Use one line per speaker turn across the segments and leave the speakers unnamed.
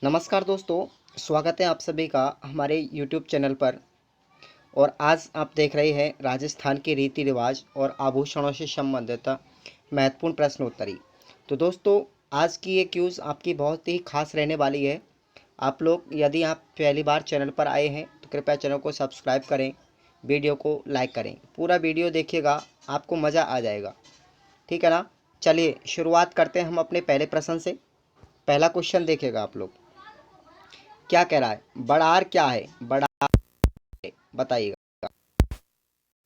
नमस्कार दोस्तों, स्वागत है आप सभी का हमारे YouTube चैनल पर। और आज आप देख रहे हैं राजस्थान के रीति रिवाज और आभूषणों से संबंधित महत्वपूर्ण प्रश्नोत्तरी। तो दोस्तों, आज की ये क्यूज़ आपकी बहुत ही खास रहने वाली है। आप लोग यदि आप पहली बार चैनल पर आए हैं तो कृपया चैनल को सब्सक्राइब करें, वीडियो को लाइक करें, पूरा वीडियो देखिएगा, आपको मज़ा आ जाएगा। ठीक है ना। चलिए शुरुआत करते हैं हम अपने पहले प्रश्न से। पहला क्वेश्चन देखिएगा आप लोग, क्या कह रहा है? बड़ार क्या है? बड़ार बताइएगा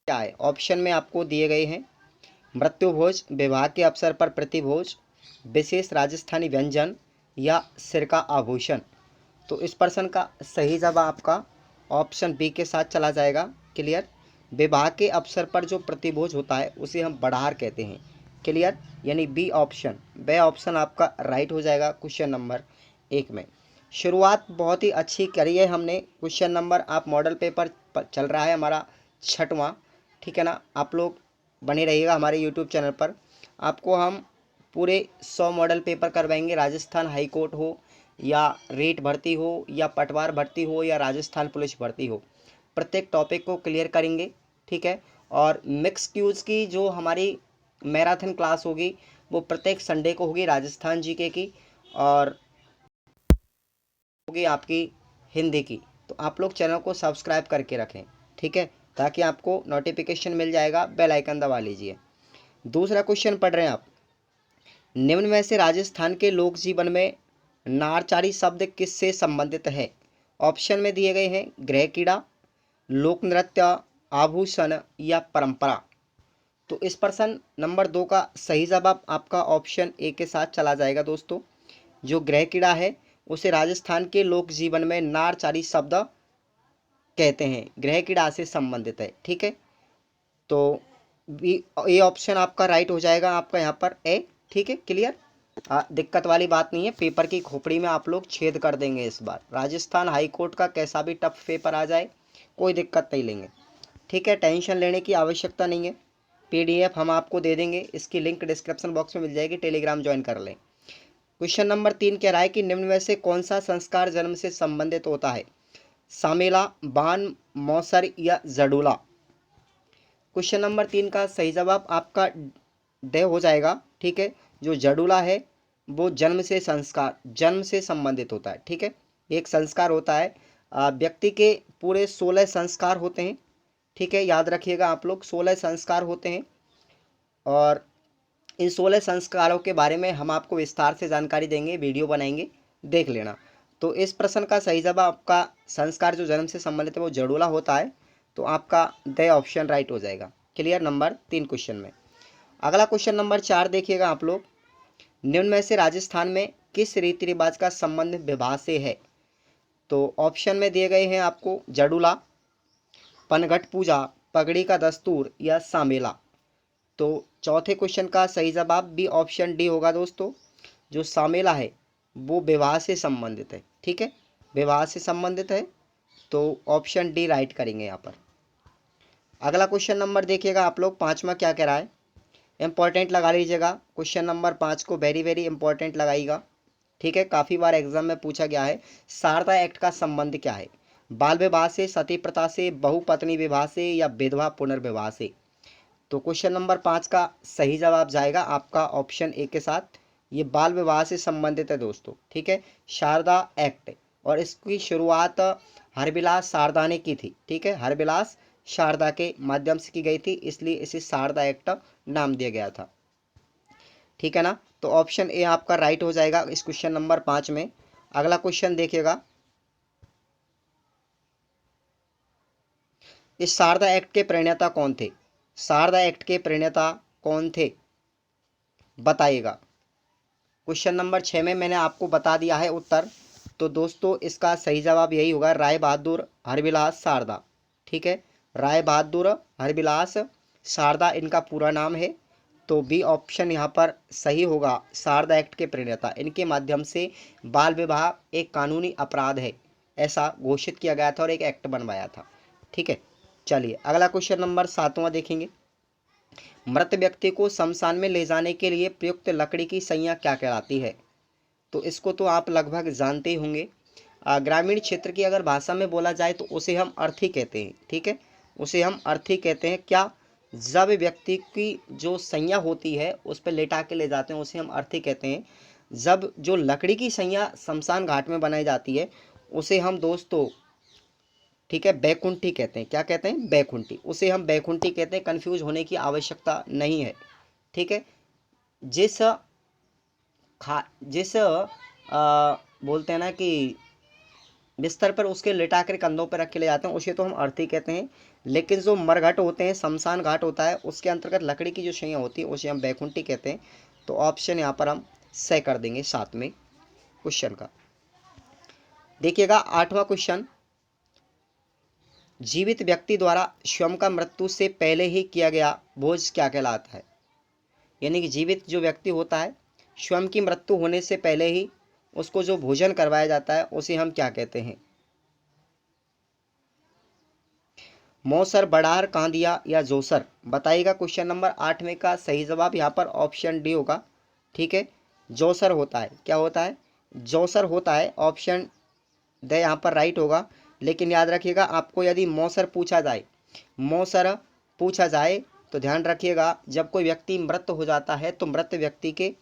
क्या है। ऑप्शन में आपको दिए गए हैं मृत्यु भोज, विवाह के अवसर पर प्रतिभोज, विशेष राजस्थानी व्यंजन या सिर का आभूषण। तो इस प्रश्न का सही जवाब आपका ऑप्शन बी के साथ चला जाएगा। क्लियर। विवाह के अवसर पर जो प्रतिभोज होता है उसे हम बड़ार कहते हैं। क्लियर, यानी बी ऑप्शन, वह ऑप्शन आपका राइट हो जाएगा क्वेश्चन नंबर 1 में। शुरुआत बहुत ही अच्छी करी है हमने। क्वेश्चन नंबर आप मॉडल पेपर चल रहा है हमारा 6वां। ठीक है ना। आप लोग बने रहिएगा हमारे यूट्यूब चैनल पर। आपको हम पूरे 100 मॉडल पेपर करवाएंगे। राजस्थान हाई कोर्ट हो या रेट भर्ती हो या पटवार भर्ती हो या राजस्थान पुलिस भर्ती हो, प्रत्येक टॉपिक को क्लियर करेंगे। ठीक है। और मिक्स क्यूज़ की जो हमारी मैराथन क्लास होगी वो प्रत्येक संडे को होगी राजस्थान जीके की, और होगी आपकी हिंदी की। तो आप लोग चैनल को सब्सक्राइब करके रखें। ठीक है, ताकि आपको नोटिफिकेशन मिल जाएगा, बेल आइकन दबा लीजिए। दूसरा क्वेश्चन पढ़ रहे हैं आप, निम्न में से राजस्थान के लोक जीवन में नारचारी शब्द किससे संबंधित है? ऑप्शन में दिए गए हैं गृह कीड़ा, लोक नृत्य, आभूषण या परंपरा। तो इस प्रश्न नंबर 2 का सही जवाब आपका ऑप्शन ए के साथ चला जाएगा दोस्तों। जो गृह कीड़ा है उसे राजस्थान के लोक जीवन में नारचारी शब्द कहते हैं, गृह कीड़ा से संबंधित है। ठीक है, तो बी ए ऑप्शन आपका राइट हो जाएगा आपका यहाँ पर ए। ठीक है, क्लियर। दिक्कत वाली बात नहीं है, पेपर की खोपड़ी में आप लोग छेद कर देंगे इस बार। राजस्थान हाई कोर्ट का कैसा भी टफ पेपर आ जाए कोई दिक्कत नहीं लेंगे। ठीक है, टेंशन लेने की आवश्यकता नहीं है। पीडीएफ हम आपको दे देंगे, इसकी लिंक डिस्क्रिप्शन बॉक्स में मिल जाएगी, टेलीग्राम ज्वाइन कर लें। क्वेश्चन नंबर 3 कह रहा है कि निम्न में से कौन सा संस्कार जन्म से संबंधित होता है? सामेला, बान, मौसर या जडूला। क्वेश्चन नंबर 3 का सही जवाब आपका डे हो जाएगा। ठीक है, जो जडूला है वो जन्म से संबंधित होता है। ठीक है, एक संस्कार होता है। व्यक्ति के पूरे 16 संस्कार होते हैं। ठीक है, याद रखिएगा आप लोग, 16 संस्कार होते हैं। और इन 16 संस्कारों के बारे में हम आपको विस्तार से जानकारी देंगे, वीडियो बनाएंगे, देख लेना। तो इस प्रश्न का सही जवाब आपका संस्कार जो जन्म से संबंधित है वो जड़ूला होता है। तो आपका द ऑप्शन राइट हो जाएगा। क्लियर, नंबर 3 क्वेश्चन में। अगला क्वेश्चन नंबर 4 देखिएगा आप लोग, निम्न में से राजस्थान में किस रीति रिवाज का संबंध विवाह से है? तो ऑप्शन में दिए गए हैं आपको जड़ूला, पनघट पूजा, पगड़ी का दस्तूर या सामेला। तो चौथे क्वेश्चन का सही जवाब भी ऑप्शन डी होगा दोस्तों। जो सामेला है वो विवाह से संबंधित है। ठीक है, विवाह से संबंधित है, तो ऑप्शन डी राइट करेंगे यहाँ पर। अगला क्वेश्चन नंबर देखिएगा आप लोग, 5वां क्या कह रहा है, इंपॉर्टेंट लगा लीजिएगा। क्वेश्चन नंबर 5 को वेरी वेरी इंपॉर्टेंट लगाइएगा। ठीक है, काफ़ी बार एग्जाम में पूछा गया है। शारदा एक्ट का संबंध क्या है? बाल विवाह से, सती प्रथा से, बहुपत्नी विवाह से या विधवा पुनर्विवाह से। तो क्वेश्चन नंबर 5 का सही जवाब जाएगा आपका ऑप्शन ए के साथ। ये बाल विवाह से संबंधित है दोस्तों। ठीक है, शारदा एक्ट, और इसकी शुरुआत हरविलास शारदा ने की थी। ठीक है, हरविलास शारदा के माध्यम से की गई थी, इसलिए इसे शारदा एक्ट नाम दिया गया था। ठीक है ना। तो ऑप्शन ए आपका राइट हो जाएगा इस क्वेश्चन नंबर 5 में। अगला क्वेश्चन देखिएगा, इस शारदा एक्ट के प्रणेता कौन थे? शारदा एक्ट के प्रणेता कौन थे बताइएगा। क्वेश्चन नंबर 6 में मैंने आपको बता दिया है उत्तर। तो दोस्तों इसका सही जवाब यही होगा, राय बहादुर हरविलास शारदा। ठीक है, राय बहादुर हरविलास शारदा इनका पूरा नाम है। तो बी ऑप्शन यहाँ पर सही होगा, शारदा एक्ट के प्रणेता। इनके माध्यम से बाल विवाह एक कानूनी अपराध है ऐसा घोषित किया गया था और एक एक्ट बनवाया था। ठीक है, चलिए अगला क्वेश्चन नंबर 7वां देखेंगे, मृत व्यक्ति को शमशान में ले जाने के लिए प्रयुक्त लकड़ी की सैया क्या कहलाती है? तो इसको तो आप लगभग जानते ही होंगे। ग्रामीण क्षेत्र की अगर भाषा में बोला जाए तो उसे हम अर्थी कहते हैं, ठीक है, उसे हम अर्थी कहते हैं। क्या, जब व्यक्ति की जो सैया होती है उस पर लेटा के ले जाते हैं उसे हम अर्थी कहते हैं। जब जो लकड़ी की सैया शमशान घाट में बनाई जाती है उसे हम दोस्तों, ठीक है, बैकुंठी कहते हैं। क्या कहते हैं? बैकुंठी, उसे हम बैकुंठी कहते हैं। कंफ्यूज होने की आवश्यकता नहीं है, ठीक है। जिस जिस बोलते हैं ना कि बिस्तर पर उसके लिटा कर कंधों पर रख के ले जाते हैं उसे तो हम अर्थी कहते हैं। लेकिन जो मरघट होते हैं, शमशान घाट होता है, उसके अंतर्गत लकड़ी की जो शैया होती है उसे हम बैकुंठी कहते हैं। तो ऑप्शन यहाँ पर हम सही कर देंगे 7 में क्वेश्चन का। देखिएगा 8वां क्वेश्चन, जीवित व्यक्ति द्वारा स्वयं का मृत्यु से पहले ही किया गया भोज क्या कहलाता है? यानी कि जीवित जो व्यक्ति होता है स्वयं की मृत्यु होने से पहले ही उसको जो भोजन करवाया जाता है उसे हम क्या कहते हैं? मौसर, बड़ार, कांदिया या जोसर? बताइएगा। क्वेश्चन नंबर 8 में का सही जवाब यहाँ पर ऑप्शन डी होगा, ठीक है, जोसर होता है। क्या होता है? जोसर होता है। ऑप्शन द यहाँ पर राइट होगा। लेकिन याद रखिएगा, आपको यदि मौसर पूछा जाए तो ध्यान रखिएगा, जब कोई व्यक्ति मृत हो जाता है तो मृत व्यक्ति के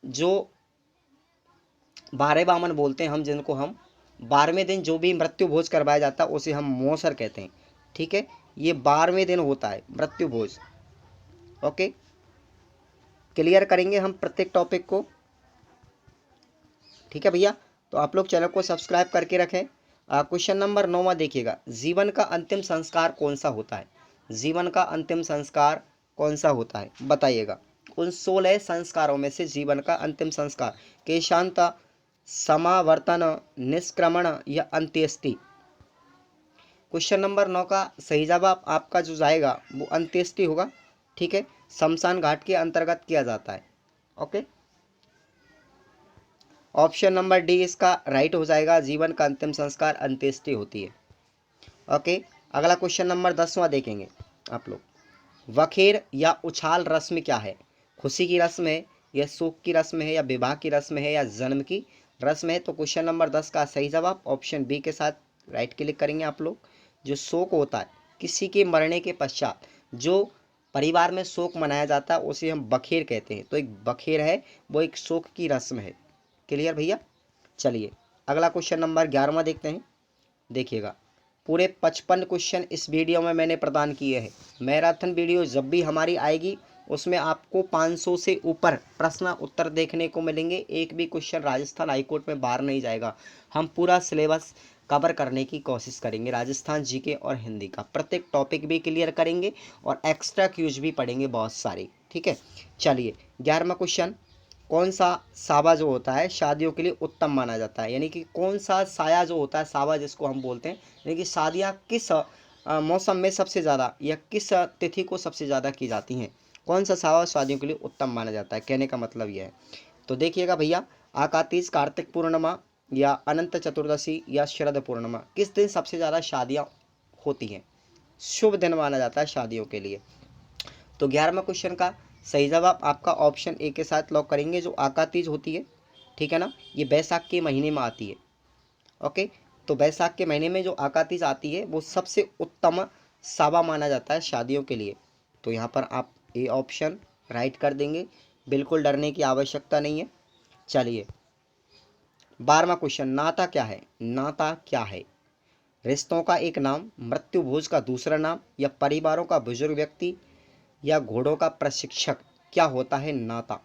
जो 12 बामन बोलते हैं हम, जिनको हम 12वें दिन जो भी मृत्यु भोज करवाया जाता है उसे हम मौसर कहते हैं, ठीक है। ये 12वें दिन होता है मृत्यु भोज। ओके, क्लियर करेंगे हम प्रत्येक टॉपिक को, ठीक है भैया। तो आप लोग चैनल को सब्सक्राइब करके रखें। क्वेश्चन नंबर 9 देखिएगा, जीवन का अंतिम संस्कार कौन सा होता है? जीवन का अंतिम संस्कार कौन सा होता है बताइएगा। उन 16 संस्कारों में से जीवन का अंतिम संस्कार केशांत, समावर्तन, निष्क्रमण या अंत्येष्टि? क्वेश्चन नंबर 9 का सही जवाब आपका जो जाएगा वो अंत्येष्टि होगा, ठीक है, शमशान घाट के अंतर्गत किया जाता है। ओके, ऑप्शन नंबर डी इसका राइट हो जाएगा, जीवन का अंतिम संस्कार अंत्येष्टि होती है। ओके, अगला क्वेश्चन नंबर 10वां देखेंगे आप लोग। वखेर या उछाल रस्म क्या है? खुशी की रस्म है या शोक की रस्म है या विवाह की रस्म है या जन्म की रस्म है? तो क्वेश्चन नंबर 10 का सही जवाब ऑप्शन बी के साथ राइट क्लिक करेंगे आप लोग। जो शोक होता है, किसी के मरने के पश्चात जो परिवार में शोक मनाया जाता है उसे हम बखेर कहते हैं। तो एक बखेर है, वो एक शोक की रस्म है। क्लियर भैया? चलिए अगला क्वेश्चन नंबर 11वां देखते हैं। देखिएगा, पूरे 55 क्वेश्चन इस वीडियो में मैंने प्रदान किए हैं। मैराथन वीडियो जब भी हमारी आएगी उसमें आपको 500 से ऊपर प्रश्न उत्तर देखने को मिलेंगे। एक भी क्वेश्चन राजस्थान हाईकोर्ट में बाहर नहीं जाएगा। हम पूरा सिलेबस कवर करने की कोशिश करेंगे, राजस्थान जीके और हिंदी का प्रत्येक टॉपिक भी क्लियर करेंगे और एक्स्ट्रा क्यूज भी पढ़ेंगे बहुत सारे, ठीक है। चलिए 11वां क्वेश्चन, कौन सा सावा जो होता है शादियों के लिए उत्तम माना जाता है? यानी कि कौन सा साया जो होता है, सावा जिसको हम बोलते हैं, यानी कि शादियाँ किस मौसम में सबसे ज़्यादा या किस तिथि को सबसे ज़्यादा की जाती हैं? कौन सा सावा शादियों के लिए उत्तम माना जाता है? कहने का मतलब यह है। तो देखिएगा भैया, आकातीज, कार्तिक पूर्णिमा या अनंत चतुर्दशी या शरद पूर्णिमा, किस दिन सबसे ज़्यादा शादियाँ होती हैं? शुभ दिन माना जाता है शादियों के लिए। तो 11वां क्वेश्चन का सही जवाब आपका ऑप्शन ए के साथ लॉक करेंगे, जो आकातीज होती है, ठीक है ना, ये बैसाख के महीने में आती है। ओके, तो बैसाख के महीने में जो आकातीज आती है वो सबसे उत्तम सावा माना जाता है शादियों के लिए। तो यहाँ पर आप ए ऑप्शन राइट कर देंगे, बिल्कुल डरने की आवश्यकता नहीं है। चलिए 12वां क्वेश्चन, नाता क्या है? नाता क्या है? रिश्तों का एक नाम, मृत्यु भोज का दूसरा नाम या परिवारों का बुजुर्ग व्यक्ति या घोड़ों का प्रशिक्षक? क्या होता है नाता?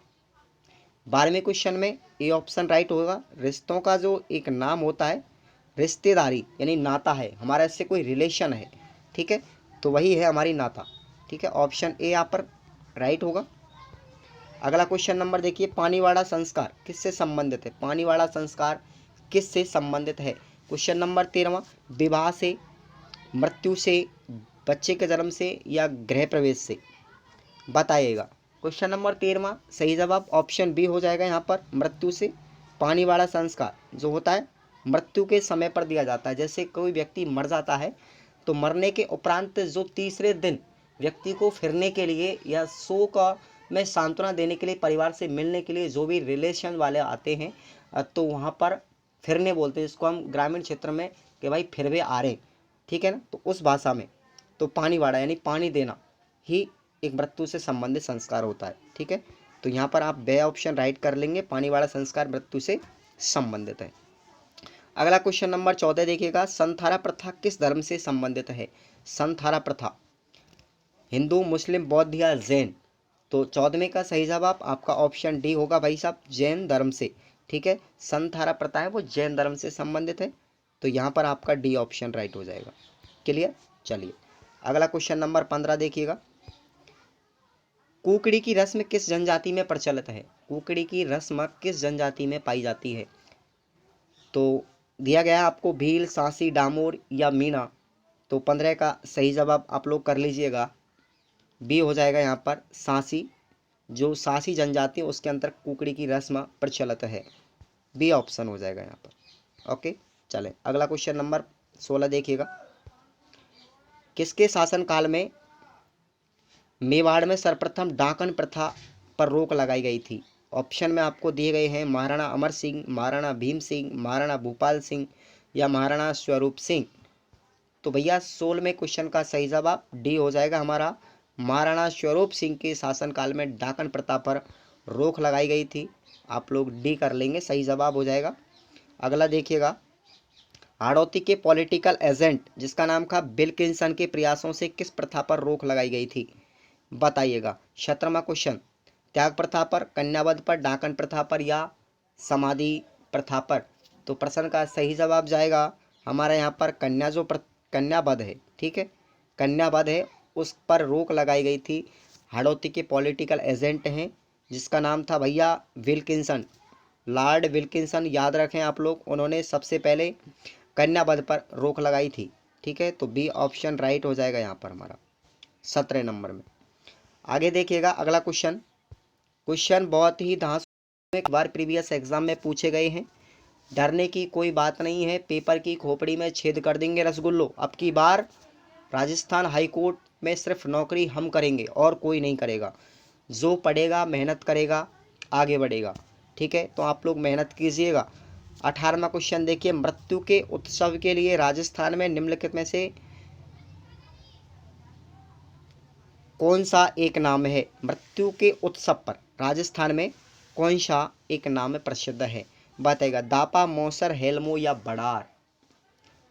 12वें क्वेश्चन में ए ऑप्शन राइट होगा। रिश्तों का जो एक नाम होता है, रिश्तेदारी यानी नाता है, हमारा इससे कोई रिलेशन है, ठीक है, तो वही है हमारी नाता, ठीक है। ऑप्शन ए यहाँ पर राइट होगा। अगला क्वेश्चन नंबर देखिए, पानीवाड़ा संस्कार किससे संबंधित है? पानीवाड़ा संस्कार किससे संबंधित है? क्वेश्चन नंबर 13वां, विवाह से, मृत्यु से, बच्चे के जन्म से या गृह प्रवेश से? बताइएगा। क्वेश्चन नंबर 13वां सही जवाब ऑप्शन बी हो जाएगा यहाँ पर, मृत्यु से। पानीवाड़ा संस्कार जो होता है मृत्यु के समय पर दिया जाता है। जैसे कोई व्यक्ति मर जाता है तो मरने के उपरांत जो तीसरे दिन व्यक्ति को फिरने के लिए या शोक में सांत्वना देने के लिए, परिवार से मिलने के लिए जो भी रिलेशन वाले आते हैं, तो वहाँ पर फिरने बोलते हैं, जिसको हम ग्रामीण क्षेत्र में कि भाई फिर वे आ रहे, ठीक है ना। तो उस भाषा में तो पानी वाड़ा यानी पानी देना ही एक मृत्यु से संबंधित संस्कार होता है, ठीक है। तो यहाँ पर आप बे ऑप्शन राइट कर लेंगे, पानी वाला संस्कार मृत्यु से संबंधित है। अगला क्वेश्चन नंबर 14 देखिएगा, संथारा प्रथा किस धर्म से संबंधित है। संथारा प्रथा हिंदू, मुस्लिम, बौद्ध या जैन। तो 14वें का सही जवाब आपका ऑप्शन डी होगा भाई साहब, जैन धर्म से, ठीक है। संथारा प्रथा है वो जैन धर्म से संबंधित है, तो यहाँ पर आपका डी ऑप्शन राइट हो जाएगा। क्लियर। चलिए अगला क्वेश्चन नंबर 15 देखिएगा, कुकड़ी की रस्म किस जनजाति में प्रचलित है। कुकड़ी की रस्म किस जनजाति में पाई जाती है। तो दिया गया है आपको भील, सांसी, डामोर या मीणा। तो 15 का सही जवाब आप लोग कर लीजिएगा, बी हो जाएगा यहाँ पर सांसी। जो सांसी जनजाति है उसके अंदर कुकड़ी की रस्म प्रचलित है, बी ऑप्शन हो जाएगा यहाँ पर। ओके चले अगला क्वेश्चन नंबर 16 देखिएगा, किसके शासनकाल में मेवाड़ में सर्वप्रथम डाकन प्रथा पर रोक लगाई गई थी। ऑप्शन में आपको दिए गए हैं महाराणा अमर सिंह, महाराणा भीम सिंह, महाराणा भूपाल सिंह या महाराणा स्वरूप सिंह। तो भैया 16वें क्वेश्चन का सही जवाब डी हो जाएगा हमारा, महाराणा स्वरूप सिंह के शासनकाल में डाकन प्रथा पर रोक लगाई गई थी। आप लोग डी कर लेंगे, सही जवाब हो जाएगा। अगला देखिएगा, हाड़ौती के पॉलिटिकल एजेंट जिसका नाम था विल्किंसन के प्रयासों से किस प्रथा पर रोक लगाई गई थी, बताइएगा। 17वां क्वेश्चन, त्याग प्रथा पर, कन्यावध पर, डाकन प्रथा पर या समाधि प्रथा पर। तो प्रश्न का सही जवाब जाएगा हमारा यहाँ पर कन्यावध है, ठीक है, कन्यावध है, उस पर रोक लगाई गई थी। हाड़ौती के पॉलिटिकल एजेंट हैं जिसका नाम था भैया विल्किंसन, लॉर्ड विल्किंसन, याद रखें आप लोग, उन्होंने सबसे पहले कन्यावध पर रोक लगाई थी, ठीक है। तो बी ऑप्शन राइट हो जाएगा यहाँ पर हमारा 17 नंबर में। आगे देखिएगा अगला क्वेश्चन, क्वेश्चन बहुत ही धांसू एक बार प्रीवियस एग्जाम में पूछे गए हैं, डरने की कोई बात नहीं है, पेपर की खोपड़ी में छेद कर देंगे रसगुल्लो। अब की बार राजस्थान हाई कोर्ट में सिर्फ नौकरी हम करेंगे और कोई नहीं करेगा, जो पढ़ेगा मेहनत करेगा आगे बढ़ेगा, ठीक है। तो आप लोग मेहनत कीजिएगा। 18वां क्वेश्चन देखिए, मृत्यु के उत्सव के लिए राजस्थान में निम्नलिखित में से कौन सा एक नाम है। मृत्यु के उत्सव पर राजस्थान में कौन सा एक नाम प्रसिद्ध है, बताएगा। दापा, मौसर, हेलमो या बड़ार।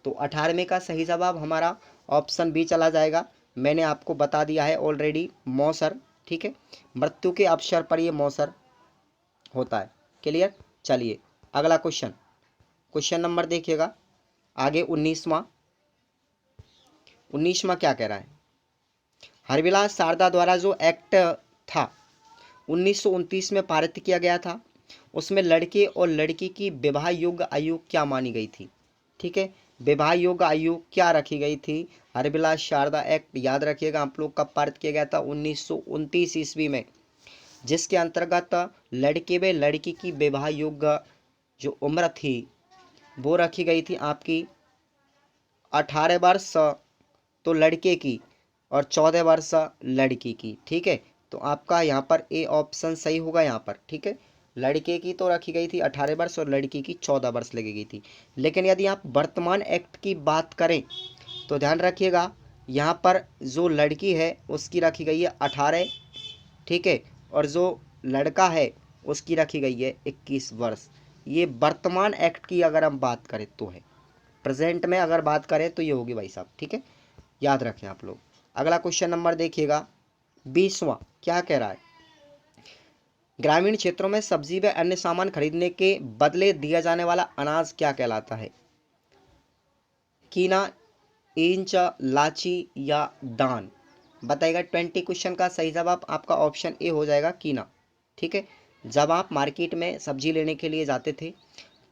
तो 18वें का सही जवाब हमारा ऑप्शन बी चला जाएगा, मैंने आपको बता दिया है ऑलरेडी, मौसर, ठीक है। मृत्यु के अवसर पर ये मौसर होता है। क्लियर। चलिए अगला क्वेश्चन, क्वेश्चन नंबर देखिएगा आगे 19वां क्या कह रहा है। हरविलास शारदा द्वारा जो एक्ट था 1929 में पारित किया गया था, उसमें लड़के और लड़की की विवाह योग्य आयु क्या मानी गई थी, ठीक है। विवाह योग्य आयु क्या रखी गई थी। हरविलास शारदा एक्ट याद रखिएगा आप लोग कब पारित किया गया था, 1929 ईस्वी में, जिसके अंतर्गत लड़के व लड़की की विवाह योग्य जो उम्र थी वो रखी गई थी आपकी 18 वर्ष तो लड़के की और 14 वर्ष लड़की की, ठीक है। तो आपका यहाँ पर ए ऑप्शन सही होगा यहाँ पर, ठीक है। लड़के की तो रखी गई थी 18 वर्ष और लड़की की 14 वर्ष लगेगी थी। लेकिन यदि आप वर्तमान एक्ट की बात करें तो ध्यान रखिएगा यहाँ पर जो लड़की है उसकी रखी गई है 18, ठीक है, और जो लड़का है उसकी रखी गई है 21 वर्ष। ये वर्तमान एक्ट की अगर हम बात करें तो है, प्रेजेंट में अगर बात करें तो ये होगी भाई साहब, ठीक है, याद रखें आप लोग। अगला क्वेश्चन नंबर देखिएगा 20वां क्या कह रहा है, ग्रामीण क्षेत्रों में सब्जी व अन्य सामान खरीदने के बदले दिया जाने वाला अनाज क्या कहलाता है। कीना, इंच, लाची या दान, बताइएगा। 20 क्वेश्चन का सही जवाब आपका ऑप्शन ए हो जाएगा कीना, ठीक है। जब आप मार्केट में सब्जी लेने के लिए जाते थे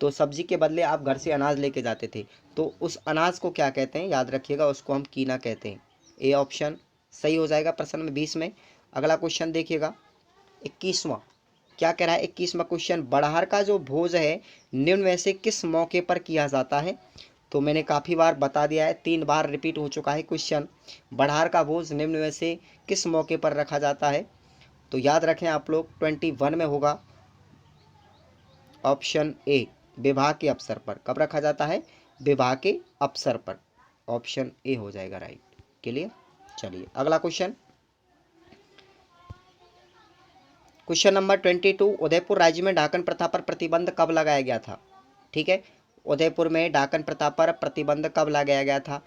तो सब्जी के बदले आप घर से अनाज लेके जाते थे, तो उस अनाज को क्या कहते हैं, याद रखिएगा, उसको हम कीना कहते हैं। ए ऑप्शन सही हो जाएगा प्रश्न में 20 में। अगला क्वेश्चन देखिएगा 21वां क्या कह रहा है। 21वां क्वेश्चन, बड़हर का जो भोज है निम्न में से किस मौके पर किया जाता है। तो मैंने काफ़ी बार बता दिया है, 3 बार रिपीट हो चुका है क्वेश्चन, बड़हर का भोज निम्न में से किस मौके पर रखा जाता है। तो याद रखें आप लोग 21 में होगा ऑप्शन ए विवाह के अवसर पर। कब रखा जाता है? विवाह के अवसर पर। ऑप्शन ए हो जाएगा राइट। क्लियर? चलिए अगला क्वेश्चन, क्वेश्चन नंबर 22, उदयपुर राज्य में डाकन प्रथा पर प्रतिबंध कब लगाया गया था? ठीक है, उदयपुर में डाकन प्रथा पर प्रतिबंध कब लगाया गया था?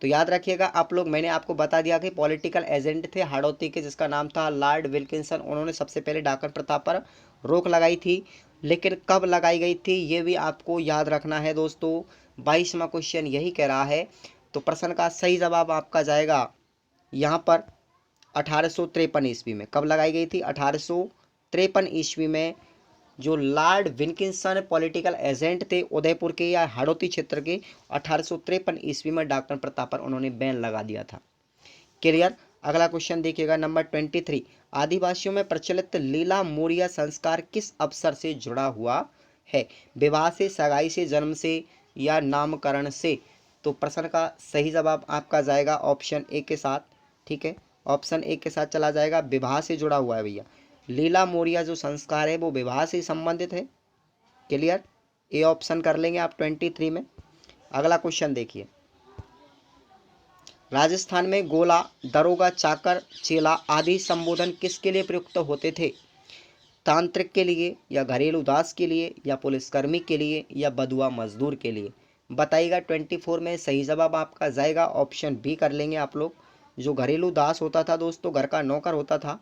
तो याद रखिएगा आप लोग, मैंने आपको बता दिया कि पॉलिटिकल एजेंट थे हाड़ौती के, जिसका नाम था लॉर्ड विल्किंसन। उन्होंने सबसे पहले डाकन प्रथा पर रोक लगाई थी, लेकिन कब लगाई गई थी ये भी आपको याद रखना है दोस्तों। 22वां क्वेश्चन यही कह रहा है। तो प्रश्न का सही जवाब आपका जाएगा यहाँ पर 1853 ईस्वी में। कब लगाई गई थी? 1853 ईस्वी में। जो लॉर्ड विल्किंसन पॉलिटिकल एजेंट थे उदयपुर के या हाड़ौती क्षेत्र के, 1853 ईस्वी में डाकन प्रथा पर उन्होंने बैन लगा दिया था। क्लियर? अगला क्वेश्चन देखिएगा नंबर 23, आदिवासियों में प्रचलित लीला मोरिया संस्कार किस अवसर से जुड़ा हुआ है? विवाह से, सगाई से, जन्म से या नामकरण से? तो प्रश्न का सही जवाब आपका जाएगा ऑप्शन ए के साथ। ठीक है, ऑप्शन ए के साथ चला जाएगा, विवाह से जुड़ा हुआ है भैया। लीला मोरिया जो संस्कार है वो विवाह से संबंधित है। क्लियर? ए ऑप्शन कर लेंगे आप 23 में। अगला क्वेश्चन देखिए, राजस्थान में गोला, दरोगा, चाकर, चेला आदि संबोधन किसके लिए प्रयुक्त होते थे? तांत्रिक के लिए या घरेलू दास के लिए या पुलिसकर्मी के लिए या बधुआ मजदूर के लिए? बताइएगा। 24 में सही जवाब आपका जाएगा ऑप्शन बी कर लेंगे आप लोग। जो घरेलू दास होता था दोस्तों, घर का नौकर होता था,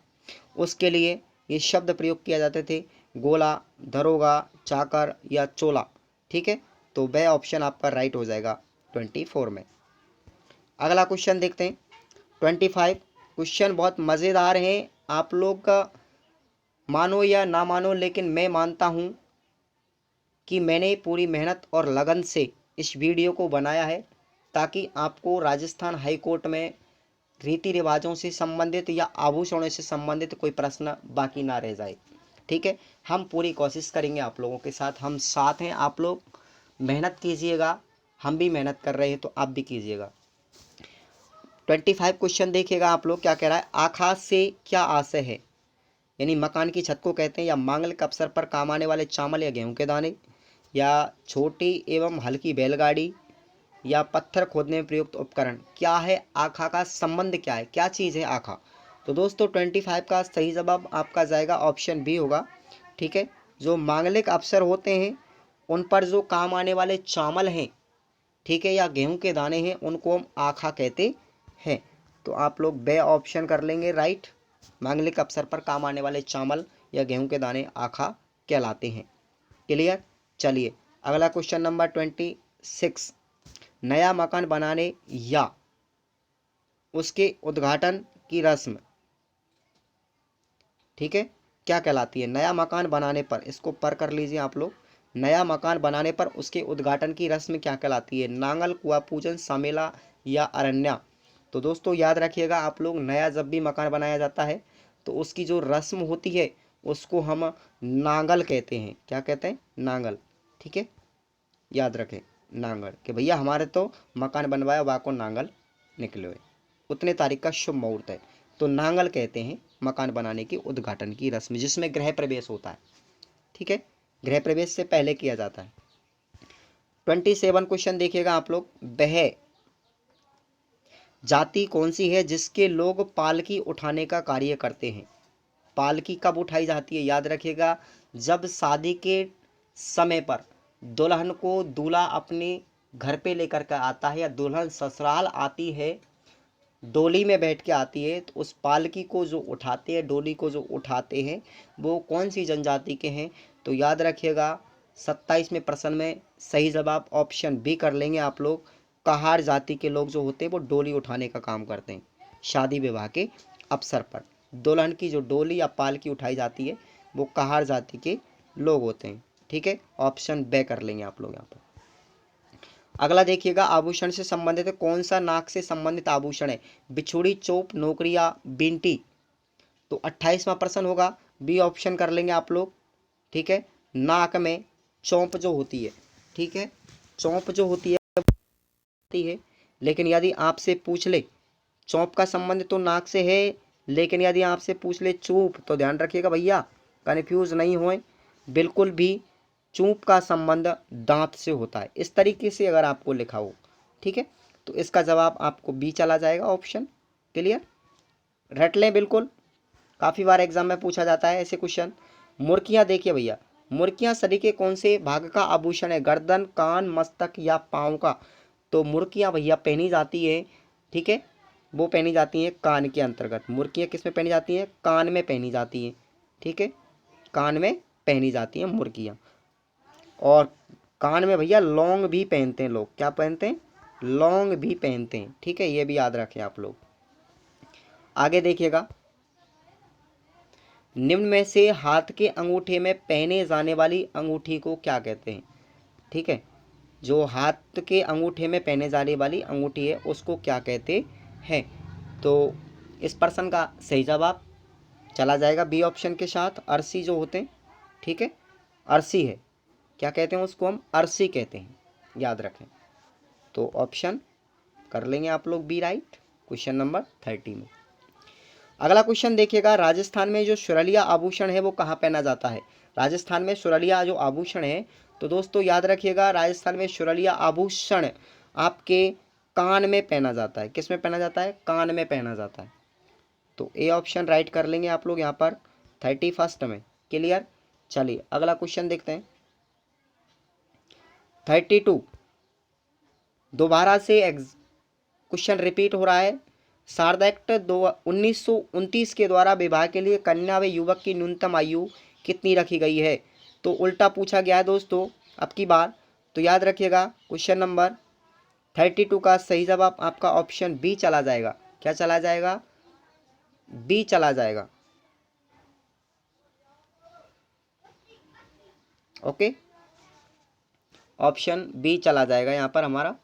उसके लिए ये शब्द प्रयोग किया जाते थे, गोला, दरोगा, चाकर या चोला। ठीक है, तो वह ऑप्शन आपका राइट हो जाएगा 24 में। अगला क्वेश्चन देखते हैं 25। क्वेश्चन बहुत मज़ेदार है, आप लोग का मानो या ना मानो, लेकिन मैं मानता हूँ कि मैंने पूरी मेहनत और लगन से इस वीडियो को बनाया है ताकि आपको राजस्थान हाई कोर्ट में रीति रिवाजों से संबंधित या आभूषणों से संबंधित कोई प्रश्न बाकी ना रह जाए। ठीक है, हम पूरी कोशिश करेंगे आप लोगों के साथ, हम साथ हैं। आप लोग मेहनत कीजिएगा, हम भी मेहनत कर रहे हैं तो आप भी कीजिएगा। 25 क्वेश्चन देखिएगा आप लोग, क्या कह रहा है? आखास से क्या आशय है? यानी मकान की छत को कहते हैं, या मांगलिक अवसर पर काम आने वाले चावल या गेहूं के दाने, या छोटी एवं हल्की बैलगाड़ी, या पत्थर खोदने में प्रयुक्त उपकरण। क्या है आखा का संबंध? क्या है, क्या चीज़ है आखा? तो दोस्तों 25 का सही जवाब आपका जाएगा ऑप्शन बी होगा। ठीक है, जो मांगलिक अवसर होते हैं उन पर जो काम आने वाले चावल हैं, ठीक है, या गेहूं के दाने हैं, उनको हम आखा कहते हैं। तो आप लोग बे ऑप्शन कर लेंगे राइट। मांगलिक अवसर पर काम आने वाले चावल या गेहूं के दाने आखा कहलाते हैं। क्लियर? चलिए अगला क्वेश्चन नंबर 26, नया मकान बनाने या उसके उद्घाटन की रस्म, ठीक है, क्या कहलाती है? नया मकान बनाने पर, इसको पर कर लीजिए आप लोग, नया मकान बनाने पर उसके उद्घाटन की रस्म क्या कहलाती है? नांगल, कुआ पूजन, सामेला या अरण्या? तो दोस्तों याद रखिएगा आप लोग, नया जब भी मकान बनाया जाता है तो उसकी जो रस्म होती है उसको हम नांगल कहते हैं। क्या कहते हैं? नांगल। ठीक है, याद रखें नांगल, कि भैया हमारे तो मकान बनवाया वाको नांगल निकले हुए, उतने तारीख का शुभ मुहूर्त है, तो नांगल कहते हैं मकान बनाने की उद्घाटन की रस्म, जिसमें गृह प्रवेश होता है। ठीक है, गृह प्रवेश से पहले किया जाता है। 27 क्वेश्चन देखिएगा आप लोग, वह जाति कौन सी है जिसके लोग पालकी उठाने का कार्य करते हैं? पालकी कब उठाई जाती है? याद रखिएगा, जब शादी के समय पर दुल्हन को दूल्हा अपने घर पे लेकर के आता है, या दुल्हन ससुराल आती है, डोली में बैठ के आती है, तो उस पालकी को जो उठाते हैं, डोली को जो उठाते हैं, वो कौन सी जनजाति के हैं? तो याद रखिएगा 27वें प्रश्न में सही जवाब ऑप्शन बी कर लेंगे आप लोग। कहार जाति के लोग जो होते हैं वो डोली उठाने का काम करते हैं शादी विवाह के अवसर पर। दुल्हन की जो डोली या पालकी उठाई जाती है वो कहार जाति के लोग होते हैं। ठीक है, ऑप्शन बे कर लेंगे आप लोग यहाँ पर। अगला देखिएगा, आभूषण से संबंधित है, कौन सा नाक से संबंधित आभूषण है? बिछुड़ी, चोप, नौकरी या बींटी? तो 28वां प्रश्न होगा, बी ऑप्शन कर लेंगे आप लोग। ठीक है, नाक में चौंप जो होती है, ठीक है, चौंप जो होती है, लेकिन यदि आपसे पूछ ले, चौंप का संबंध तो नाक से है, लेकिन यदि आपसे पूछ ले चूप, तो ध्यान रखिएगा भैया, कन्फ्यूज नहीं होए बिल्कुल भी। चूप का संबंध दांत से होता है। इस तरीके से अगर आपको लिखा हो, ठीक है, तो इसका जवाब आपको बी चला जाएगा ऑप्शन। क्लियर, रट लें बिल्कुल, काफ़ी बार एग्जाम में पूछा जाता है ऐसे क्वेश्चन। मुर्कियाँ देखिए भैया, मुर्कियाँ शरीर के कौन से भाग का आभूषण है? गर्दन, कान, मस्तक या पाँव का? तो मुर्कियाँ भैया पहनी जाती है, ठीक है, वो पहनी जाती हैं कान के अंतर्गत। मुर्कियाँ किस में पहनी जाती हैं? कान में पहनी जाती हैं, ठीक है, कान में पहनी जाती हैं मुर्गियाँ। और कान में भैया लौंग भी पहनते हैं लोग। क्या पहनते हैं? लौंग भी पहनते हैं, ठीक है, ये भी याद रखें आप लोग। आगे देखिएगा, निम्न में से हाथ के अंगूठे में पहने जाने वाली अंगूठी को क्या कहते हैं? ठीक है, जो हाथ के अंगूठे में पहने जाने वाली अंगूठी है उसको क्या कहते हैं? तो इस प्रश्न का सही जवाब चला जाएगा बी ऑप्शन के साथ, अरसी जो होते हैं, ठीक है, अरसी है। क्या कहते हैं उसको? हम अरसी कहते हैं, याद रखें। तो ऑप्शन कर लेंगे आप लोग बी राइट, क्वेश्चन नंबर 30 में। अगला क्वेश्चन देखिएगा, राजस्थान में जो सुरलिया आभूषण है वो कहाँ पहना जाता है? राजस्थान में सुरलिया जो आभूषण है, तो दोस्तों याद रखिएगा, राजस्थान में सुरलिया आभूषण आपके कान में पहना जाता है। किस में पहना जाता है? कान में पहना जाता है। तो ए ऑप्शन राइट कर लेंगे आप लोग यहाँ पर 31 में। क्लियर, चलिए अगला क्वेश्चन देखते हैं। 32 दोबारा से क्वेश्चन रिपीट हो रहा है। शारदा एक्ट 1929 के द्वारा विवाह के लिए कन्या व युवक की न्यूनतम आयु कितनी रखी गई है? तो उल्टा पूछा गया है दोस्तों अब की बार। तो याद रखिएगा, क्वेश्चन नंबर 32 का सही जवाब आपका ऑप्शन बी चला जाएगा। क्या चला जाएगा? बी चला जाएगा। ओके, ऑप्शन बी चला जाएगा यहाँ पर हमारा।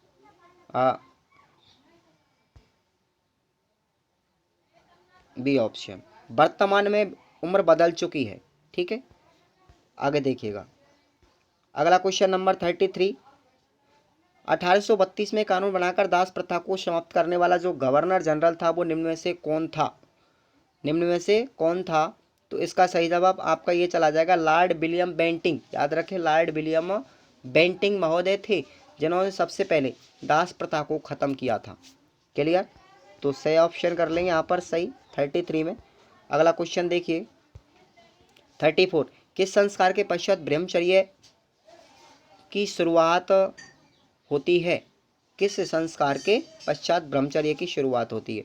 B option. वर्तमान में उम्र बदल चुकी है, ठीक है। आगे देखिएगा, अगला क्वेश्चन नंबर 33। 1832 में कानून बनाकर दास प्रथा को समाप्त करने वाला जो गवर्नर जनरल था वो निम्न में से कौन था? निम्न में से कौन था? तो इसका सही जवाब आपका ये चला जाएगा लॉर्ड विलियम बेंटिंग। याद रखें, लॉर्ड विलियम बेंटिंग महोदय थे जिन्होंने सबसे पहले दास प्रथा को खत्म किया था। क्लियर, तो सही ऑप्शन कर लेंगे यहाँ पर सही 33 में। अगला क्वेश्चन देखिए 34। किस संस्कार के पश्चात ब्रह्मचर्य की शुरुआत होती है? किस संस्कार के पश्चात ब्रह्मचर्य की शुरुआत होती है?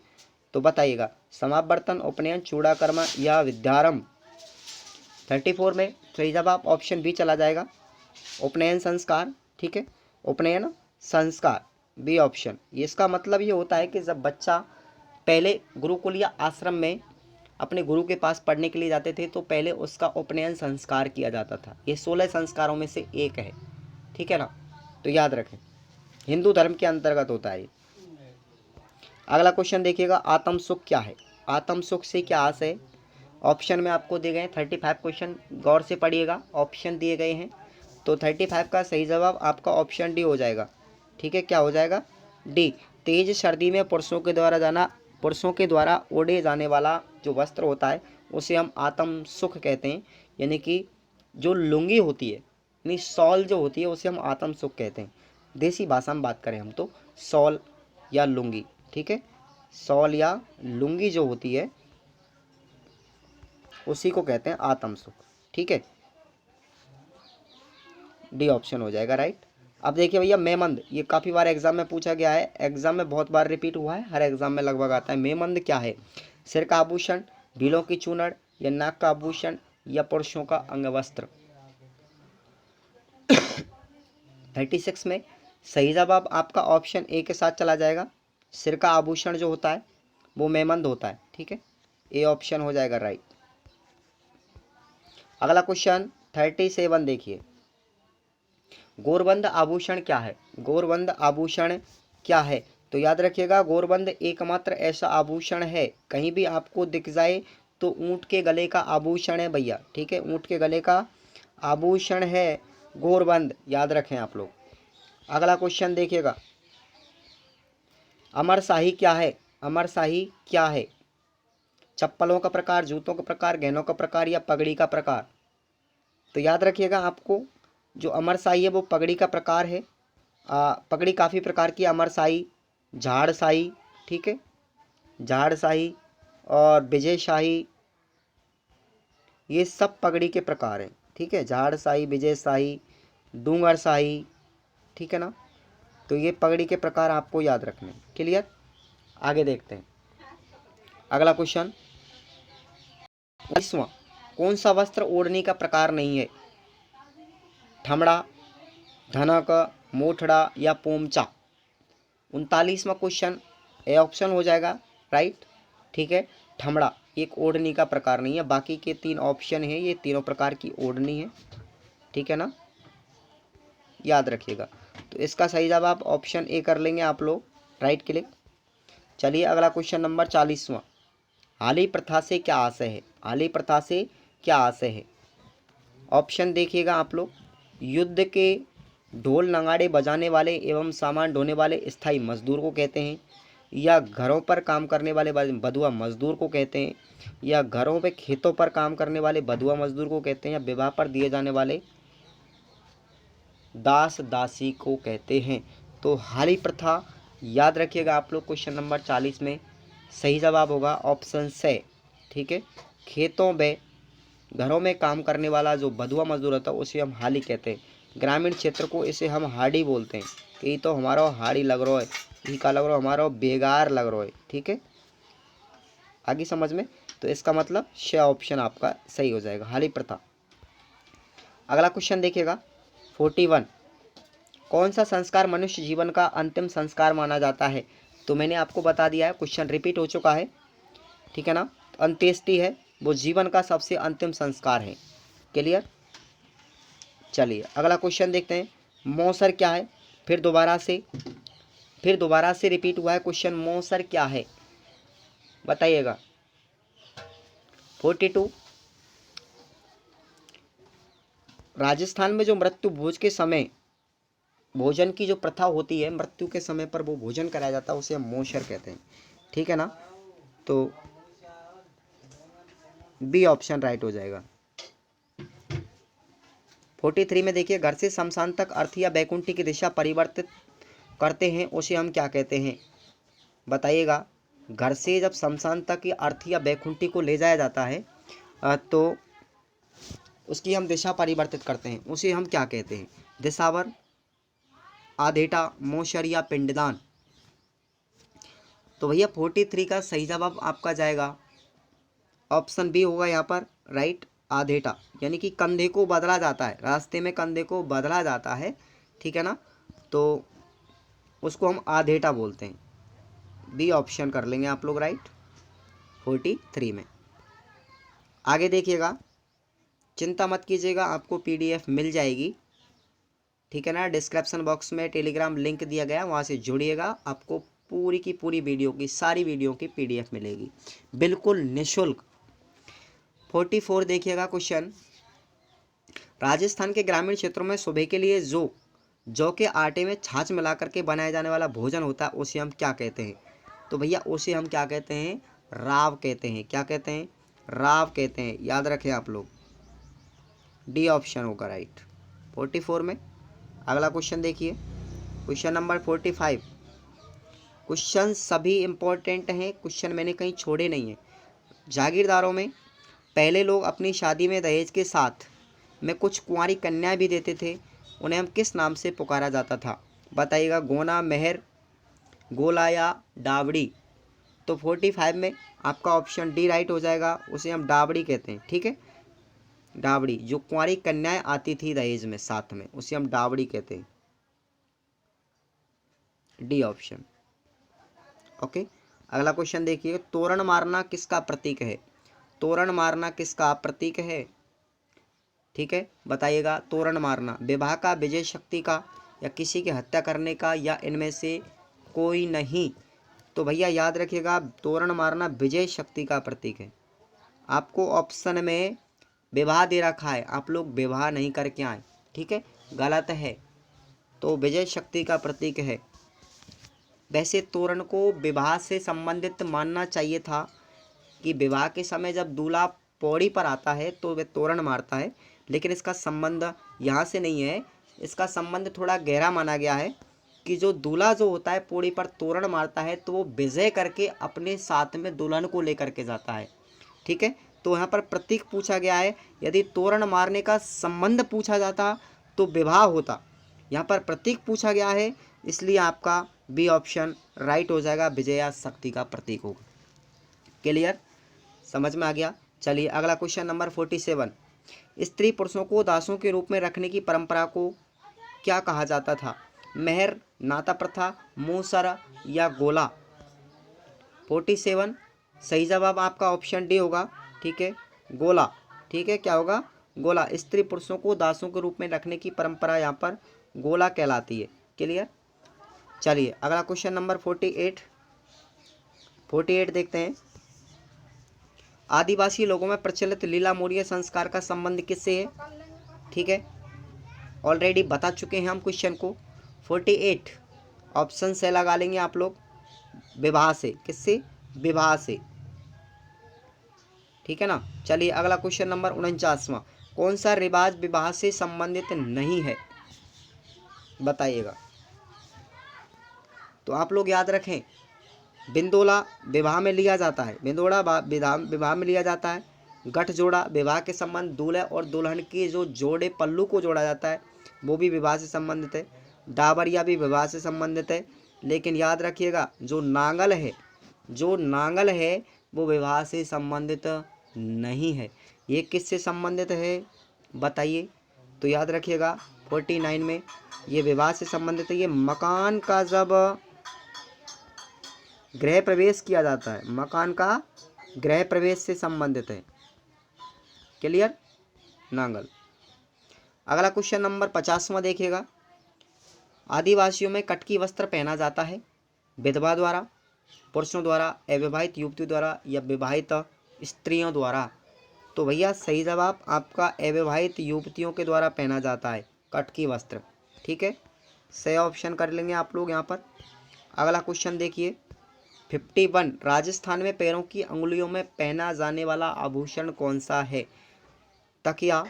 तो बताइएगा, समावर्तन, उपनयन, चूड़ाकर्म या विद्यारंभ? 34 में सही जवाब ऑप्शन बी चला जाएगा, उपनयन संस्कार, ठीक है, उपनयन संस्कार, बी ऑप्शन। ये इसका मतलब ये होता है कि जब बच्चा पहले गुरुकुल या आश्रम में अपने गुरु के पास पढ़ने के लिए जाते थे तो पहले उसका उपनयन संस्कार किया जाता था। ये 16 संस्कारों में से एक है, ठीक है ना, तो याद रखें, हिंदू धर्म के अंतर्गत होता है। अगला क्वेश्चन देखिएगा, आत्म सुख क्या है? आत्म सुख से क्या आशय है? ऑप्शन में आपको दिए गए हैं 35 क्वेश्चन, गौर से पढ़िएगा, ऑप्शन दिए गए हैं। तो 35 का सही जवाब आपका ऑप्शन डी हो जाएगा, ठीक है, क्या हो जाएगा? डी। तेज सर्दी में पुरुषों के द्वारा ओढ़े जाने वाला जो वस्त्र होता है उसे हम आत्म सुख कहते हैं। यानी कि जो लुंगी होती है, यानी शॉल जो होती है उसे हम आत्म सुख कहते हैं। देसी भाषा में बात करें हम तो शॉल या लुंगी, ठीक है, शॉल या लुंगी जो होती है उसी को कहते हैं आत्म सुख, ठीक है, डी ऑप्शन हो जाएगा राइट। अब देखिए भैया, मेमंद, ये काफ़ी बार एग्जाम में पूछा गया है, एग्जाम में बहुत बार रिपीट हुआ है, हर एग्जाम में लगभग आता है। मेमंद क्या है? सिर का आभूषण, भीलों की चूनड़ या नाक का आभूषण या पुरुषों का अंगवस्त्र? 36 में सही जवाब आपका ऑप्शन ए के साथ चला जाएगा। सिर का आभूषण जो होता है वो मेमंद होता है, ठीक है, ए ऑप्शन हो जाएगा राइट। अगला क्वेश्चन 37 देखिए, गोरबंद आभूषण क्या है? गोरबंद आभूषण क्या है? तो याद रखिएगा, गोरबंद एकमात्र ऐसा आभूषण है, कहीं भी आपको दिख जाए तो ऊंट के गले का आभूषण है भैया, ठीक है, ऊंट के गले का आभूषण है गोरबंद, याद रखें आप लोग। अगला क्वेश्चन देखिएगा, अमरशाही क्या है? अमरशाही क्या है? चप्पलों का प्रकार, जूतों का प्रकार, गहनों का प्रकार या पगड़ी का प्रकार? तो याद रखिएगा, आपको जो अमरसाई है वो पगड़ी का प्रकार है। पगड़ी काफ़ी प्रकार की, अमरसाई, झाड़साई, ठीक है, झाड़साई और विजयशाही, ये सब पगड़ी के प्रकार हैं, ठीक है, झाड़साई, विजयशाही, डूंगरशाही, ठीक है ना। तो ये पगड़ी के प्रकार आपको याद रखने। क्लियर। आगे देखते हैं अगला क्वेश्चन। 19वां, कौन सा वस्त्र ओढ़ने का प्रकार नहीं है? ठमड़ा, धनक, मोठड़ा या पोमचा। 39वां क्वेश्चन, ए ऑप्शन हो जाएगा राइट, ठीक है। ठमड़ा एक ओढ़नी का प्रकार नहीं है, बाकी के 3 ऑप्शन है, ये तीनों प्रकार की ओढ़नी है, ठीक है ना, याद रखिएगा। तो इसका सही जवाब ऑप्शन ए कर लेंगे आप लोग, राइट क्लिक। चलिए अगला क्वेश्चन नंबर 40वां, हाली प्रथा से क्या आशय है? हाली प्रथा से क्या आशय है? ऑप्शन देखिएगा आप लोग। युद्ध के ढोल नगाड़े बजाने वाले एवं सामान ढोने वाले स्थायी मजदूर को कहते हैं, या घरों पर काम करने वाले बधुआ मजदूर को कहते हैं, या घरों पे खेतों पर काम करने वाले बधुआ मजदूर को कहते हैं, या विवाह पर दिए जाने वाले दास दासी को कहते हैं। तो हाली प्रथा याद रखिएगा आप लोग, क्वेश्चन नंबर 40 में सही जवाब होगा ऑप्शन से, ठीक है। खेतों में घरों में काम करने वाला जो बधुआ मजदूर होता है उसे हम हाली कहते हैं। ग्रामीण क्षेत्र को इसे हम हाड़ी बोलते हैं कि तो हमारा हाड़ी लग रहा है, ये का लग रहा है, हमारा बेगार लग रहा है, ठीक है, आगे समझ में। तो इसका मतलब श ऑप्शन आपका सही हो जाएगा, हाली प्रथा। अगला क्वेश्चन देखिएगा 41, कौन सा संस्कार मनुष्य जीवन का अंतिम संस्कार माना जाता है? तो मैंने आपको बता दिया है, क्वेश्चन रिपीट हो चुका है, ठीक है ना। अंत्येष्टि है, वो जीवन का सबसे अंतिम संस्कार है। क्लियर। चलिए अगला क्वेश्चन देखते हैं, मौसर क्या है? फिर दोबारा से रिपीट हुआ है क्वेश्चन, मौसर क्या है बताइएगा। 42, राजस्थान में जो मृत्यु भोज के समय भोजन की जो प्रथा होती है, मृत्यु के समय पर वो भोजन कराया जाता है, उसे हम मौसर कहते हैं, ठीक है ना। तो बी ऑप्शन राइट हो जाएगा। 43 में देखिए, घर से शमशान तक अर्थी या बैकुंठी की दिशा परिवर्तित करते हैं उसे हम क्या कहते हैं बताइएगा। घर से जब शमशान तक की अर्थी या बैकुंठी को ले जाया जाता है तो उसकी हम दिशा परिवर्तित करते हैं, उसे हम क्या कहते हैं? दिशावर, आधेटा, मौशर या पिंडदान। तो भैया 43 का सही जवाब आपका जाएगा ऑप्शन बी होगा यहाँ पर, राइट, आधेटा, यानी कि कंधे को बदला जाता है, रास्ते में कंधे को बदला जाता है, ठीक है ना, तो उसको हम आधेटा बोलते हैं। बी ऑप्शन कर लेंगे आप लोग, राइट, 43 में। आगे देखिएगा, चिंता मत कीजिएगा, आपको पीडीएफ मिल जाएगी, ठीक है ना। डिस्क्रिप्शन बॉक्स में टेलीग्राम लिंक दिया गया, वहाँ से जुड़िएगा, आपको पूरी की पूरी वीडियो की, सारी वीडियो की पीडीएफ मिलेगी बिल्कुल निःशुल्क। 44 देखिएगा क्वेश्चन, राजस्थान के ग्रामीण क्षेत्रों में सुबह के लिए जौ के आटे में छाछ मिलाकर के बनाया जाने वाला भोजन होता है उसे हम क्या कहते हैं? तो भैया उसे हम क्या कहते हैं? राव कहते हैं। क्या कहते हैं? राव कहते हैं, याद रखें आप लोग, डी ऑप्शन होगा राइट 44 में। अगला क्वेश्चन देखिए, क्वेश्चन नंबर 45। क्वेश्चन सभी इंपॉर्टेंट हैं, क्वेश्चन मैंने कहीं छोड़े नहीं हैं। जागीरदारों में पहले लोग अपनी शादी में दहेज के साथ में कुछ कुंवारी कन्याएं भी देते थे, उन्हें हम किस नाम से पुकारा जाता था बताइएगा। गोना, मेहर, गोला या डावड़ी। तो 45 में आपका ऑप्शन डी राइट हो जाएगा, उसे हम डावड़ी कहते हैं, ठीक है, डावड़ी, जो कुंवारी कन्याएं आती थी दहेज में साथ में, उसे हम डावड़ी कहते हैं, डी ऑप्शन। ओके। अगला क्वेश्चन देखिए, तोरण मारना किसका प्रतीक है? तोरण मारना किसका प्रतीक है, ठीक है, बताइएगा। तोरण मारना विवाह का, विजय शक्ति का, या किसी की हत्या करने का, या इनमें से कोई नहीं। तो भैया याद रखिएगा, तोरण मारना विजय शक्ति का प्रतीक है। आपको ऑप्शन में विवाह दे रखा है, आप लोग विवाह नहीं करके आए, ठीक है, गलत है, तो विजय शक्ति का प्रतीक है। वैसे तोरण को विवाह से संबंधित मानना चाहिए था कि विवाह के समय जब दूल्हा पौड़ी पर आता है तो वह तोरण मारता है, लेकिन इसका संबंध यहाँ से नहीं है, इसका संबंध थोड़ा गहरा माना गया है कि जो दूल्हा जो होता है पोड़ी पर तोरण मारता है तो वो विजय करके अपने साथ में दुल्हन को लेकर के जाता है। ठीक है, तो यहाँ पर प्रतीक पूछा गया है। यदि तोरण मारने का संबंध पूछा जाता तो विवाह होता, यहाँ पर प्रतीक पूछा गया है, इसलिए आपका बी ऑप्शन राइट हो जाएगा, विजया शक्ति का प्रतीक होगा। क्लियर, समझ में आ गया। चलिए अगला क्वेश्चन नंबर 47। स्त्री पुरुषों को दासों के रूप में रखने की परंपरा को क्या कहा जाता था? मेहर, नाता प्रथा, मूसर या गोला? 47 सही जवाब आपका ऑप्शन डी होगा। ठीक है, गोला। ठीक है, क्या होगा? गोला। स्त्री पुरुषों को दासों के रूप में रखने की परंपरा यहाँ पर गोला कहलाती है। क्लियर। चलिए अगला क्वेश्चन नंबर 48 देखते हैं। आदिवासी लोगों में प्रचलित लीला मोरिया संस्कार का संबंध किससे है? ठीक है, ऑलरेडी बता चुके हैं हम क्वेश्चन को। 48 ऑप्शन से लगा लेंगे आप लोग, विवाह से। किससे? विवाह से। ठीक है ना। चलिए अगला क्वेश्चन नंबर 49वां। कौन सा रिवाज विवाह से संबंधित नहीं है? बताइएगा। तो आप लोग याद रखें, बिंदोला विवाह में लिया जाता है, बिंदोड़ा विवाह में लिया जाता है। गठ जोड़ा विवाह के संबंध दूल्हे और दुल्हन के जो जोड़े पल्लू को जोड़ा जाता है वो भी विवाह से संबंधित है। डाबरिया भी विवाह से संबंधित है। लेकिन याद रखिएगा जो नांगल है वो विवाह से संबंधित नहीं है। ये किससे संबंधित है बताइए? तो याद रखिएगा 49 में ये विवाह से संबंधित है। ये मकान का जब गृह प्रवेश किया जाता है, मकान का गृह प्रवेश से संबंधित है। क्लियर, नांगल। अगला क्वेश्चन नंबर 50वां देखिएगा। आदिवासियों में कटकी वस्त्र पहना जाता है विधवा द्वारा, पुरुषों द्वारा, अविवाहित युवतियों द्वारा या विवाहित स्त्रियों द्वारा? तो भैया सही जवाब आपका अविवाहित युवतियों के द्वारा पहना जाता है कटकी वस्त्र। ठीक है, सही ऑप्शन कर लेंगे आप लोग यहाँ पर। अगला क्वेश्चन देखिए 51। राजस्थान में पैरों की अंगुलियों में पहना जाने वाला आभूषण कौन सा है? तकिया,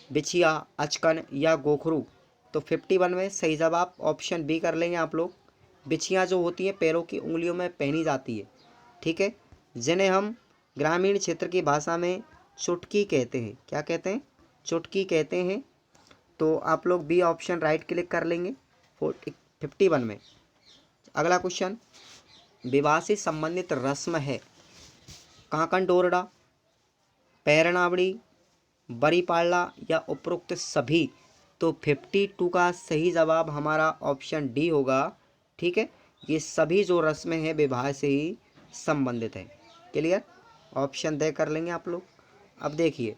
बिछिया, अचकन या गोखरू? तो 51 में सही जवाब ऑप्शन बी कर लेंगे आप लोग। बिछियाँ जो होती हैं पैरों की उंगलियों में पहनी जाती है। ठीक है, जिन्हें हम ग्रामीण क्षेत्र की भाषा में चुटकी कहते हैं। क्या कहते हैं? चुटकी कहते हैं। तो आप लोग बी ऑप्शन राइट क्लिक कर लेंगे 51 में। अगला क्वेश्चन विवाह से संबंधित रस्म है कांकन डोरडा, पैरनावड़ी, बरी पाड़ला या उपरोक्त सभी? तो 52 का सही जवाब हमारा ऑप्शन डी होगा। ठीक है, ये सभी जो रस्में हैं विवाह से ही संबंधित है। क्लियर, ऑप्शन दे कर लेंगे आप लोग। अब देखिए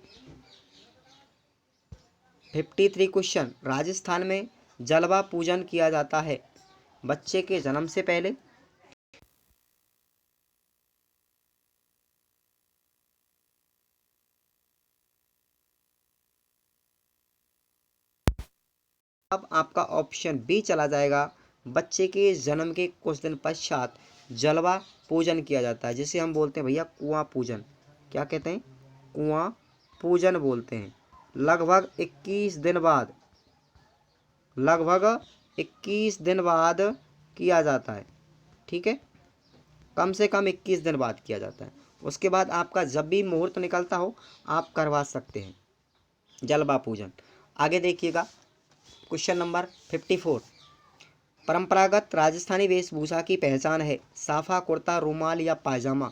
53 क्वेश्चन। राजस्थान में जलवा पूजन किया जाता है बच्चे के जन्म से पहले, अब आपका ऑप्शन बी चला जाएगा। बच्चे के जन्म के कुछ दिन पश्चात जलवा पूजन किया जाता है, जिसे हम बोलते हैं भैया कुआं पूजन। क्या कहते हैं? कुआं पूजन बोलते हैं। लगभग 21 दिन बाद किया जाता है। ठीक है, कम से कम 21 दिन बाद किया जाता है। उसके बाद आपका जब भी मुहूर्त निकलता हो आप करवा सकते हैं जलवा पूजन। आगे देखिएगा क्वेश्चन नंबर 54। परंपरागत राजस्थानी वेशभूषा की पहचान है साफा, कुर्ता, रुमाल या पायजामा?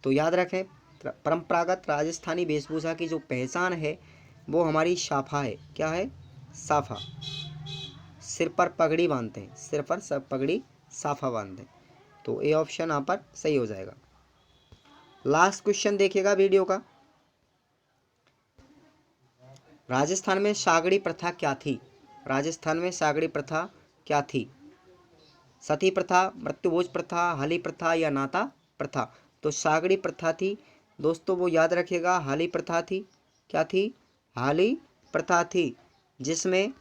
तो याद रखें परंपरागत राजस्थानी वेशभूषा की जो पहचान है वो हमारी साफा है। क्या है? साफा। सिर पर पगड़ी बांधते हैं, सिर पर सब पगड़ी साफा बांधते हैं। तो ए ऑप्शन यहाँ पर सही हो जाएगा। लास्ट क्वेश्चन देखिएगा वीडियो का। राजस्थान में सागड़ी प्रथा क्या थी? राजस्थान में सागड़ी प्रथा क्या थी? सती प्रथा, मृत्युभोज प्रथा, हाली प्रथा या नाता प्रथा? तो सागड़ी प्रथा थी दोस्तों, वो याद रखिएगा। हाली प्रथा थी। क्या थी? हाली प्रथा थी, जिसमें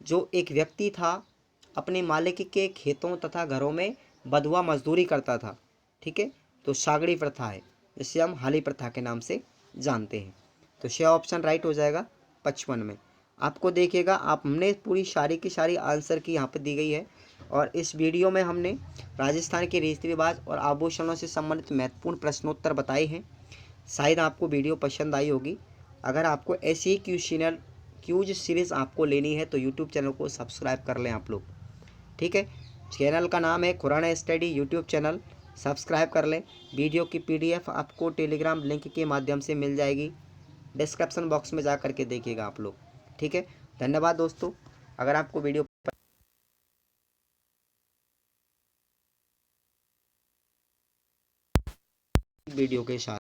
जो एक व्यक्ति था अपने मालिक के खेतों तथा घरों में बंधुआ मजदूरी करता था। ठीक है, तो सागड़ी प्रथा है जिसे हम हाली प्रथा के नाम से जानते हैं। तो श ऑप्शन राइट हो जाएगा 55 में। आपको देखिएगा आप हमने पूरी सारी की सारी आंसर की यहाँ पे दी गई है। और इस वीडियो में हमने राजस्थान के रीति रिवाज और आभूषणों से संबंधित महत्वपूर्ण प्रश्नोत्तर बताए हैं। शायद आपको वीडियो पसंद आई होगी। अगर आपको ऐसी ही क्यूज सीरीज़ आपको लेनी है तो यूट्यूब चैनल को सब्सक्राइब कर लें आप लोग। ठीक है, चैनल का नाम है Khurana study YouTube channel, subscribe कर लें। वीडियो की PDF आपको टेलीग्राम लिंक के माध्यम से मिल जाएगी, डिस्क्रिप्शन बॉक्स में जा करके देखिएगा आप लोग। ठीक है, धन्यवाद दोस्तों। अगर आपको वीडियो के साथ